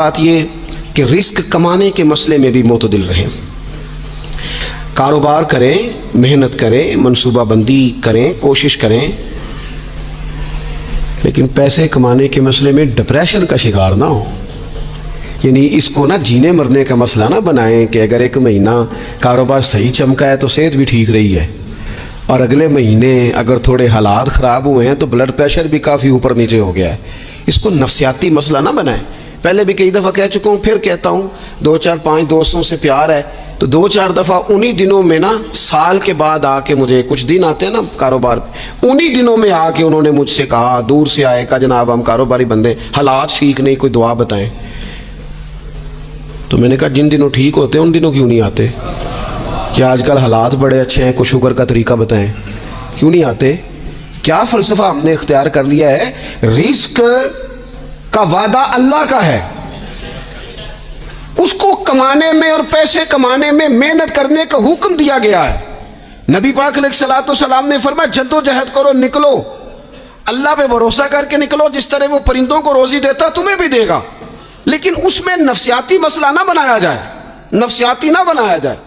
بات یہ کہ رزق کمانے کے مسئلے میں بھی معتدل رہیں، کاروبار کریں، محنت کریں، منصوبہ بندی کریں، کوشش کریں، لیکن پیسے کمانے کے مسئلے میں ڈپریشن کا شکار نہ ہو۔ یعنی اس کو نہ جینے مرنے کا مسئلہ نہ بنائیں کہ اگر ایک مہینہ کاروبار صحیح چمکا ہے تو صحت بھی ٹھیک رہی ہے، اور اگلے مہینے اگر تھوڑے حالات خراب ہوئے ہیں تو بلڈ پریشر بھی کافی اوپر نیچے ہو گیا ہے۔ اس کو نفسیاتی مسئلہ نہ بنائیں۔ پہلے بھی کئی دفعہ کہہ چکا ہوں، پھر کہتا ہوں، 2-4-5 دوستوں سے پیار ہے تو 2-4 دفعہ انہی دنوں میں نا، سال کے بعد آ کے مجھے کچھ دن آتے ہیں نا کاروبار پہ، انہی دنوں میں آ کے انہوں نے مجھ سے کہا، دور سے آئے، کہا جناب ہم کاروباری بندے، حالات ٹھیک نہیں، کوئی دعا بتائیں۔ تو میں نے کہا جن دنوں ٹھیک ہوتے ہیں ان دنوں کیوں نہیں آتے؟ کہ آج کل حالات بڑے اچھے ہیں، کچھ شکر کا طریقہ بتائیں، کیوں نہیں آتے؟ کیا فلسفہ ہم نے اختیار کر لیا ہے؟ رزق کا وعدہ اللہ کا ہے، اس کو کمانے میں اور پیسے کمانے میں محنت کرنے کا حکم دیا گیا ہے۔ نبی پاک علیہ الصلوۃ والسلام نے فرمایا جدوجہد کرو، نکلو، اللہ پہ بھروسہ کر کے نکلو، جس طرح وہ پرندوں کو روزی دیتا تمہیں بھی دے گا، لیکن اس میں نفسیاتی مسئلہ نہ بنایا جائے، نفسیاتی نہ بنایا جائے۔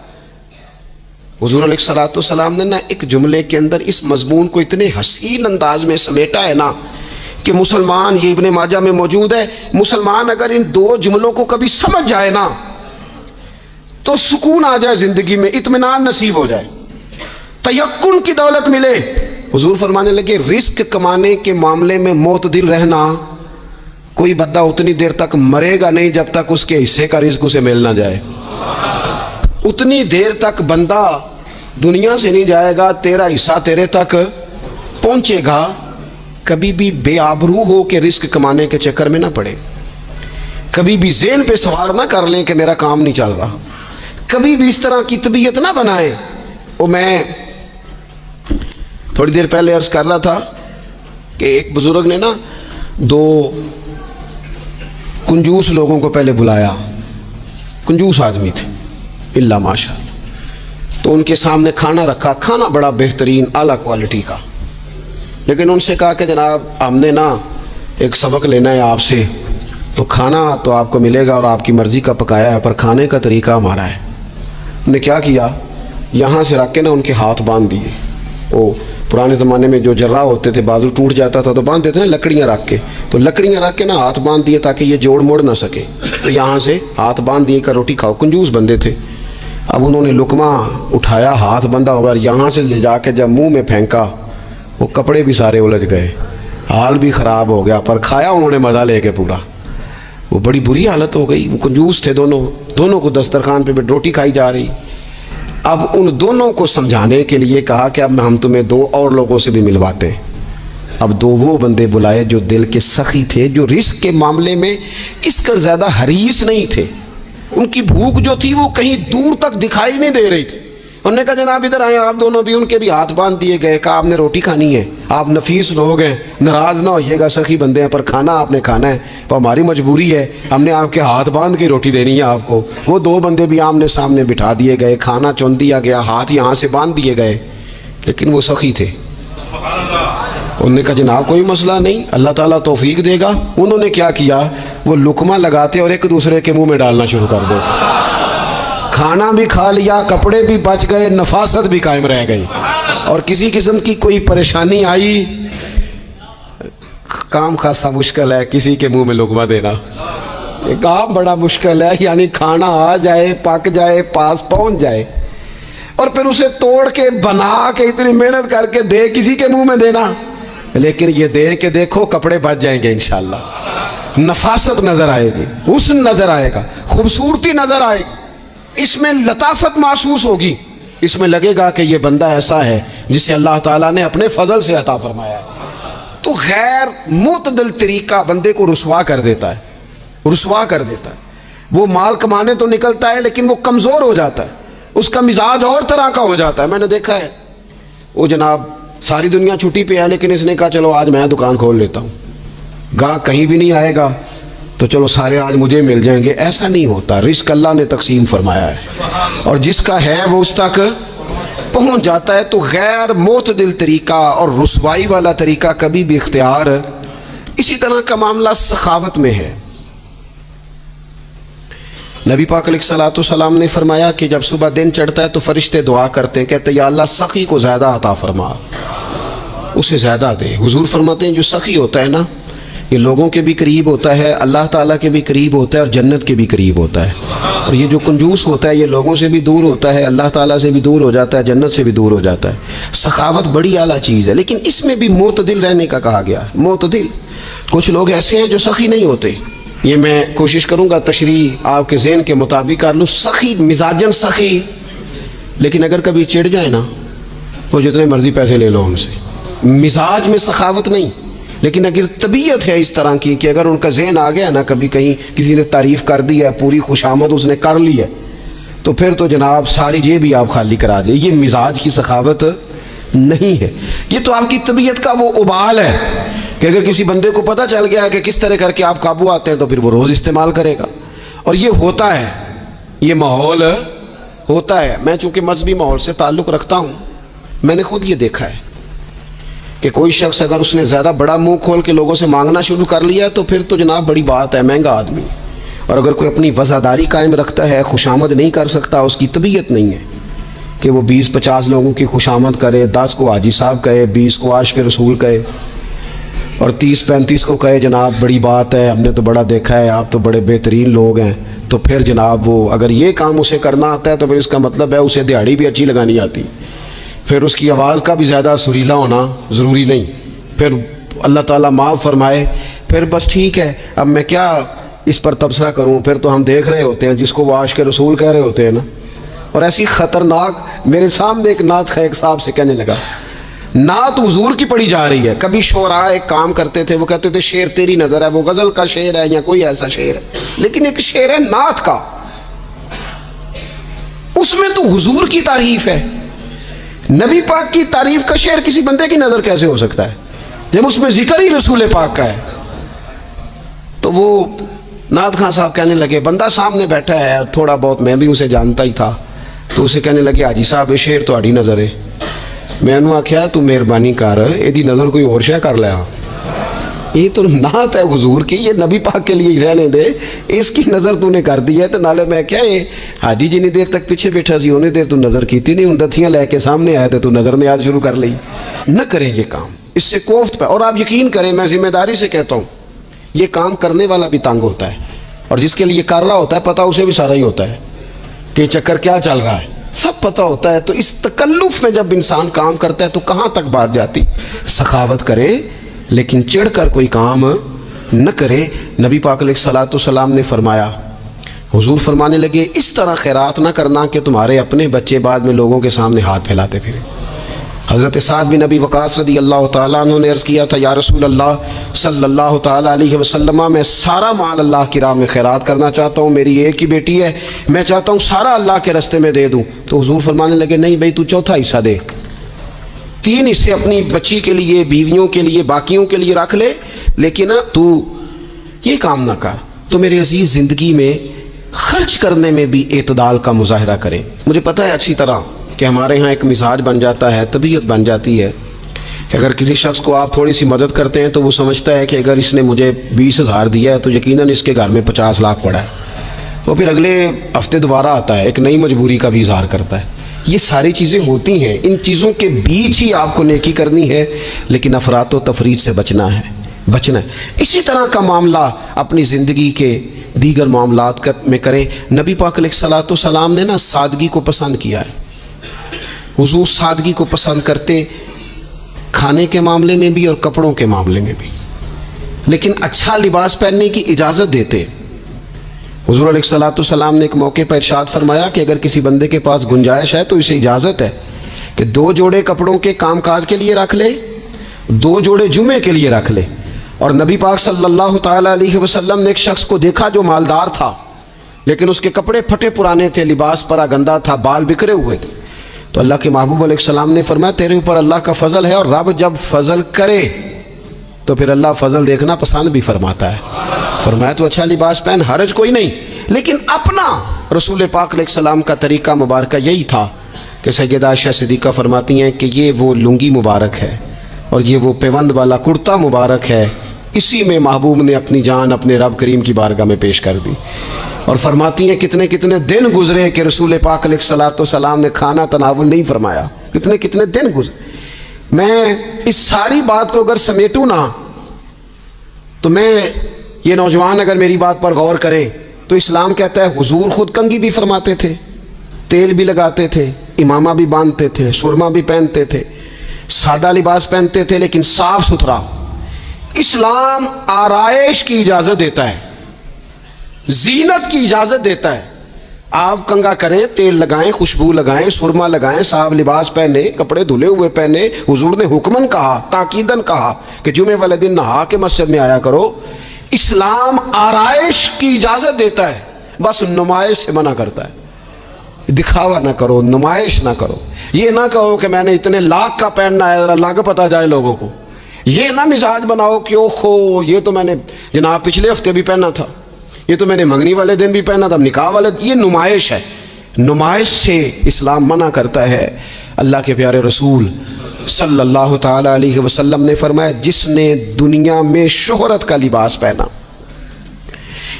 حضور علیہ الصلوۃ والسلام نے نا ایک جملے کے اندر اس مضمون کو اتنے حسین انداز میں سمیٹا ہے نا کہ مسلمان، یہ ابن ماجہ میں موجود ہے، مسلمان اگر ان 2 جملوں کو کبھی سمجھ جائے نا تو سکون آ جائے زندگی میں، اطمینان نصیب ہو جائے، تیقن کی دولت ملے۔ حضور فرمانے لگے رزق کمانے کے معاملے میں معتدل رہنا، کوئی بندہ اتنی دیر تک مرے گا نہیں جب تک اس کے حصے کا رزق اسے مل نہ جائے۔ اتنی دیر تک بندہ دنیا سے نہیں جائے گا، تیرا حصہ تیرے تک پہنچے گا۔ کبھی بھی بے آبرو ہو کے رزق کمانے کے چکر میں نہ پڑے، کبھی بھی ذہن پہ سوار نہ کر لیں کہ میرا کام نہیں چل رہا، کبھی بھی اس طرح کی طبیعت نہ بنائیں۔ وہ میں تھوڑی دیر پہلے عرض کر رہا تھا کہ ایک بزرگ نے نا 2 کنجوس لوگوں کو پہلے بلایا، کنجوس آدمی تھے اللہ ماشاء اللہ، تو ان کے سامنے کھانا رکھا، کھانا بڑا بہترین اعلیٰ کوالٹی کا، لیکن ان سے کہا کہ جناب ہم نے نا ایک سبق لینا ہے آپ سے، تو کھانا تو آپ کو ملے گا اور آپ کی مرضی کا پکایا ہے، پر کھانے کا طریقہ ہمارا ہے۔ انہوں نے کیا کیا، یہاں سے رکھ کے نا ان کے ہاتھ باندھ دیے۔ وہ پرانے زمانے میں جو جراح ہوتے تھے، بازو ٹوٹ جاتا تھا تو باندھتے تھے نا لکڑیاں رکھ کے، تو لکڑیاں رکھ کے نا ہاتھ باندھ دیے تاکہ یہ جوڑ موڑ نہ سکے، تو یہاں سے ہاتھ باندھ دیے کہ روٹی کھاؤ۔ کنجوس بندے تھے۔ اب انہوں نے لقمہ اٹھایا، ہاتھ بندھا ہوا، یہاں سے لے جا کے جب منہ میں پھینکا، وہ کپڑے بھی سارے الجھ گئے، حال بھی خراب ہو گیا، پر کھایا انہوں نے مزہ لے کے پورا۔ وہ بڑی بری حالت ہو گئی، وہ کنجوس تھے دونوں کو دسترخوان پہ روٹی کھائی جا رہی۔ اب ان دونوں کو سمجھانے کے لیے کہا کہ اب ہم تمہیں 2 اور لوگوں سے بھی ملواتے ہیں۔ اب 2 وہ بندے بلائے جو دل کے سخی تھے، جو رزق کے معاملے میں اس کا زیادہ حریص نہیں تھے، ان کی بھوک جو تھی وہ کہیں دور تک دکھائی نہیں دے رہی تھی۔ انہوں نے کہا جناب ادھر آئیں آپ دونوں بھی، ان کے بھی ہاتھ باندھ دیے گئے، کہا آپ نے روٹی کھانی ہے، آپ نفیس لوگ ہیں، ناراض نہ ہوئیے گا، سخی بندے ہیں، پر کھانا آپ نے کھانا ہے، تو ہماری مجبوری ہے، ہم نے آپ کے ہاتھ باندھ کے روٹی دینی ہے آپ کو۔ وہ 2 بندے بھی آمنے سامنے بٹھا دیے گئے، کھانا چن دیا گیا، ہاتھ یہاں سے باندھ دیے گئے، لیکن وہ سخی تھے۔ انہوں نے کہا جناب کوئی مسئلہ نہیں، اللہ تعالیٰ توفیق دے گا۔ انہوں نے کیا کیا، وہ لقمہ لگاتے اور ایک دوسرے کے منہ میں ڈالنا شروع کر دیتے، کھانا بھی کھا لیا، کپڑے بھی بچ گئے، نفاست بھی قائم رہ گئی، اور کسی قسم کی کوئی پریشانی آئی۔ کام خاصا مشکل ہے کسی کے منہ میں لقمہ دینا، یہ کام بڑا مشکل ہے، یعنی کھانا آ جائے، پک جائے، پاس پہنچ جائے، اور پھر اسے توڑ کے بنا کے اتنی محنت کر کے دے کسی کے منہ میں دینا۔ لیکن یہ دے کے دیکھو کپڑے بچ جائیں گے انشاءاللہ، نفاست نظر آئے گی، حسن نظر آئے گا، خوبصورتی نظر آئے گی، اس میں لطافت محسوس ہوگی، اس میں لگے گا کہ یہ بندہ ایسا ہے جسے اللہ تعالیٰ نے اپنے فضل سے عطا فرمایا ہے۔ تو غیر معتدل طریقہ بندے کو رسوا کر دیتا ہے، رسوا کر دیتا ہے۔ وہ مال کمانے تو نکلتا ہے لیکن وہ کمزور ہو جاتا ہے، اس کا مزاج اور طرح کا ہو جاتا ہے۔ میں نے دیکھا ہے، وہ جناب ساری دنیا چھٹی پہ ہے لیکن اس نے کہا چلو آج میں دکان کھول لیتا ہوں، گاہک کہیں بھی نہیں آئے گا تو چلو سارے آج مجھے مل جائیں گے۔ ایسا نہیں ہوتا، رزق اللہ نے تقسیم فرمایا ہے، اور جس کا ہے وہ اس تک پہنچ جاتا ہے۔ تو غیر معتدل طریقہ اور رسوائی والا طریقہ کبھی بھی اختیار۔ اسی طرح کا معاملہ سخاوت میں ہے۔ نبی پاک علیہ الصلوۃ والسلام نے فرمایا کہ جب صبح دن چڑھتا ہے تو فرشتے دعا کرتے ہیں، کہتے ہیں یا اللہ سخی کو زیادہ عطا فرما، اسے زیادہ دے۔ حضور فرماتے ہیں جو سخی ہوتا ہے نا، یہ لوگوں کے بھی قریب ہوتا ہے، اللہ تعالیٰ کے بھی قریب ہوتا ہے، اور جنت کے بھی قریب ہوتا ہے۔ اور یہ جو کنجوس ہوتا ہے یہ لوگوں سے بھی دور ہوتا ہے، اللہ تعالیٰ سے بھی دور ہو جاتا ہے، جنت سے بھی دور ہو جاتا ہے۔ سخاوت بڑی اعلیٰ چیز ہے، لیکن اس میں بھی معتدل رہنے کا کہا گیا ہے۔ معتدل، کچھ لوگ ایسے ہیں جو سخی نہیں ہوتے، یہ میں کوشش کروں گا تشریح آپ کے ذہن کے مطابق کر لوں۔ سخی مزاجن سخی، لیکن اگر کبھی چڑ جائے نا، وہ جتنے مرضی پیسے لے لو ان سے، مزاج میں سخاوت نہیں، لیکن اگر طبیعت ہے اس طرح کی کہ اگر ان کا ذہن آ گیا نا، کبھی کہیں کسی نے تعریف کر دی ہے، پوری خوشامد اس نے کر لی ہے، تو پھر تو جناب ساری جیب بھی آپ خالی کرا دیں۔ یہ مزاج کی سخاوت نہیں ہے، یہ تو آپ کی طبیعت کا وہ ابال ہے کہ اگر کسی بندے کو پتہ چل گیا کہ کس طرح کر کے آپ قابو آتے ہیں تو پھر وہ روز استعمال کرے گا، اور یہ ہوتا ہے، یہ ماحول ہوتا ہے۔ میں چونکہ مذہبی ماحول سے تعلق رکھتا ہوں، میں نے خود یہ دیکھا ہے کہ کوئی شخص اگر اس نے زیادہ بڑا منہ کھول کے لوگوں سے مانگنا شروع کر لیا تو پھر تو جناب بڑی بات ہے، مہنگا آدمی۔ اور اگر کوئی اپنی وفاداری قائم رکھتا ہے، خوشامد نہیں کر سکتا، اس کی طبیعت نہیں ہے کہ وہ 20-50 لوگوں کی خوشامد کرے، 10 کو حاجی صاحب کہے، 20 کو عاشق رسول کہے، اور 30-35 کو کہے جناب بڑی بات ہے، ہم نے تو بڑا دیکھا ہے، آپ تو بڑے بہترین لوگ ہیں، تو پھر جناب وہ اگر یہ کام اسے کرنا آتا ہے تو پھر اس کا مطلب ہے اسے دہاڑی بھی اچھی لگانی آتی، پھر اس کی آواز کا بھی زیادہ سریلا ہونا ضروری نہیں، پھر اللہ تعالیٰ معاف فرمائے، پھر بس ٹھیک ہے، اب میں کیا اس پر تبصرہ کروں، پھر تو ہم دیکھ رہے ہوتے ہیں جس کو وہ عاشق رسول کہہ رہے ہوتے ہیں نا۔ اور ایسی خطرناک، میرے سامنے ایک نعت خیق صاحب سے کہنے لگا، نعت حضور کی پڑھی جا رہی ہے، کبھی شعراء ایک کام کرتے تھے، وہ کہتے تھے شعر تیری نظر ہے، وہ غزل کا شعر ہے یا کوئی ایسا شعر ہے، لیکن ایک شعر ہے نعت کا، اس میں تو حضور کی تعریف ہے۔ نبی پاک کی تعریف کا شعر کسی بندے کی نظر کیسے ہو سکتا ہے جب اس میں ذکر ہی رسول پاک کا ہے؟ تو وہ نعت خان صاحب کہنے لگے، بندہ سامنے بیٹھا ہے، تھوڑا بہت میں بھی اسے جانتا ہی تھا، تو اسے کہنے لگے حاجی صاحب یہ شعر تہاڈی نظر ہے۔ میں نے آخیا تو مہربانی کر، یہ نظر کوئی اور شے کر لیا، یہ تو نعت ہے حضور کی، یہ نبی پاک کے لیے ہی رہنے دے، اس کی نظر تو نے کر دی ہے۔ تو نالے میں کیا یہ حاجی جنی دیر تک پیچھے بیٹھا سی انہیں دیر تو نظر کیتی نہیں، ان دتھیاں لے کے سامنے آئے تھے تو نظر نیاز شروع کر لی۔ نہ کریں یہ کام، اس سے کوفت پہ، اور آپ یقین کریں میں ذمہ داری سے کہتا ہوں یہ کام کرنے والا بھی تنگ ہوتا ہے، اور جس کے لیے کر رہا ہوتا ہے پتہ اسے بھی سارا ہی ہوتا ہے کہ چکر کیا چل رہا ہے، سب پتہ ہوتا ہے۔ تو اس تکلف میں جب انسان کام کرتا ہے تو کہاں تک بات جاتی؟ سخاوت کرے لیکن چڑھ کر کوئی کام نہ کرے۔ نبی پاک علیہ الصلوۃ والسلام نے فرمایا، حضور فرمانے لگے اس طرح خیرات نہ کرنا کہ تمہارے اپنے بچے بعد میں لوگوں کے سامنے ہاتھ پھیلاتے پھریں۔ حضرت سعد بن نبی وقاص رضی اللہ تعالیٰ عنہ نے عرض کیا تھا، یا رسول اللہ صلی اللہ تعالیٰ علیہ وسلم، میں سارا مال اللہ کی راہ میں خیرات کرنا چاہتا ہوں، میری ایک ہی بیٹی ہے، میں چاہتا ہوں سارا اللہ کے راستے میں دے دوں۔ تو حضور فرمانے لگے نہیں بھائی، تو چوتھا حصہ دے، 3 حصے اپنی بچی کے لیے، بیویوں کے لیے، باقیوں کے لیے رکھ لے، لیکن تو یہ کام نہ کر۔ تو میرے عزیز زندگی میں خرچ کرنے میں بھی اعتدال کا مظاہرہ کریں۔ مجھے پتہ ہے اچھی طرح کہ ہمارے ہاں ایک مزاج بن جاتا ہے، طبیعت بن جاتی ہے کہ اگر کسی شخص کو آپ تھوڑی سی مدد کرتے ہیں تو وہ سمجھتا ہے کہ اگر اس نے مجھے 20,000 دیا ہے تو یقیناً اس کے گھر میں 50 لاکھ پڑا ہے، وہ پھر اگلے ہفتے دوبارہ آتا ہے، ایک نئی مجبوری کا بھی اظہار کرتا ہے۔ یہ ساری چیزیں ہوتی ہیں، ان چیزوں کے بیچ ہی آپ کو نیکی کرنی ہے، لیکن افراط و تفریط سے بچنا ہے۔ اسی طرح کا معاملہ اپنی زندگی کے دیگر معاملات میں کریں۔ نبی پاک علیہ الصلوۃ والسلام نے نا سادگی کو پسند کیا ہے، حضور سادگی کو پسند کرتے، کھانے کے معاملے میں بھی اور کپڑوں کے معاملے میں بھی، لیکن اچھا لباس پہننے کی اجازت دیتے۔ حضور علیہ الصلوۃ والسلام نے ایک موقع پر ارشاد فرمایا کہ اگر کسی بندے کے پاس گنجائش ہے تو اسے اجازت ہے کہ 2 جوڑے کپڑوں کے کام کاج کے لیے رکھ لے، 2 جوڑے جمعے کے لیے رکھ لے۔ اور نبی پاک صلی اللہ تعالیٰ علیہ وسلم نے ایک شخص کو دیکھا جو مالدار تھا، لیکن اس کے کپڑے پھٹے پرانے تھے، لباس پرا گندا تھا، بال بکھرے ہوئے تھے۔ تو اللہ کے محبوب علیہ السلام نے فرمایا تیرے اوپر اللہ کا فضل ہے، اور رب جب فضل کرے تو پھر اللہ فضل دیکھنا پسند بھی فرماتا ہے۔ فرمایا تو اچھا لباس پہن، حرج کوئی نہیں، لیکن اپنا رسول پاک علیہ السلام کا طریقہ مبارکہ یہی تھا کہ سیدہ عائشہ صدیقہ فرماتی ہیں کہ یہ وہ لنگی مبارک ہے اور یہ وہ پیوند والا کرتا مبارک ہے، اسی میں محبوب نے اپنی جان اپنے رب کریم کی بارگاہ میں پیش کر دی۔ اور فرماتی ہیں کتنے کتنے دن گزرے کہ رسول پاک علیہ الصلوۃ والسلام نے کھانا تناول نہیں فرمایا، کتنے کتنے دن گزرے۔ میں اس ساری بات کو اگر سمیٹوں نا تو میں یہ نوجوان اگر میری بات پر غور کریں تو اسلام کہتا ہے حضور خود کنگھی بھی فرماتے تھے، تیل بھی لگاتے تھے، امامہ بھی باندھتے تھے، سرما بھی پہنتے تھے، سادہ لباس پہنتے تھے لیکن صاف ستھرا۔ اسلام آرائش کی اجازت دیتا ہے، زینت کی اجازت دیتا ہے۔ آپ کنگھا کریں، تیل لگائیں، خوشبو لگائیں، سرما لگائیں، صاف لباس پہنے، کپڑے دھلے ہوئے پہنے۔ حضور نے حکمن کہا، تاکیدن کہا کہ جمعے والے دن نہا کے مسجد میں آیا کرو۔ اسلام آرائش کی اجازت دیتا ہے، بس نمائش سے منع کرتا ہے۔ دکھاوا نہ کرو، نمائش نہ کرو۔ یہ نہ کہو کہ میں نے اتنے لاکھ کا پہننا ہے، ذرا لاکھ پتہ جائے لوگوں کو۔ یہ نہ مزاج بناؤ کہ اوہو یہ تو میں نے جناب پچھلے ہفتے بھی پہنا تھا، یہ تو میں نے منگنی والے دن بھی پہنا تھا، نکاح والے۔ یہ نمائش ہے، نمائش سے اسلام منع کرتا ہے۔ اللہ کے پیارے رسول صلی اللہ تعالی علیہ وسلم نے فرمایا جس نے دنیا میں شہرت کا لباس پہنا،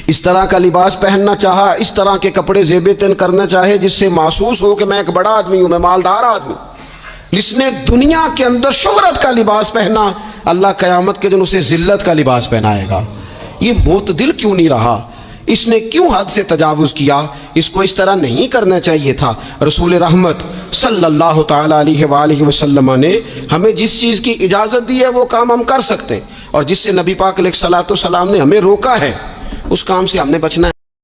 اس طرح کا لباس پہننا چاہا، اس طرح کے کپڑے زیب تن کرنا چاہے جس سے محسوس ہو کہ میں ایک بڑا آدمی ہوں، میں مالدار آدمی ہوں، جس نے دنیا کے اندر شہرت کا لباس پہنا، اللہ قیامت کے دن اسے ذلت کا لباس پہنائے گا۔ یہ معتدل کیوں نہیں رہا؟ اس نے کیوں حد سے تجاوز کیا؟ اس کو اس طرح نہیں کرنا چاہیے تھا۔ رسول رحمت صلی اللہ تعالی علیہ وآلہ وسلم نے ہمیں جس چیز کی اجازت دی ہے وہ کام ہم کر سکتے ہیں، اور جس سے نبی پاک علیہ الصلوۃ والسلام نے ہمیں روکا ہے اس کام سے ہم نے بچنا ہے۔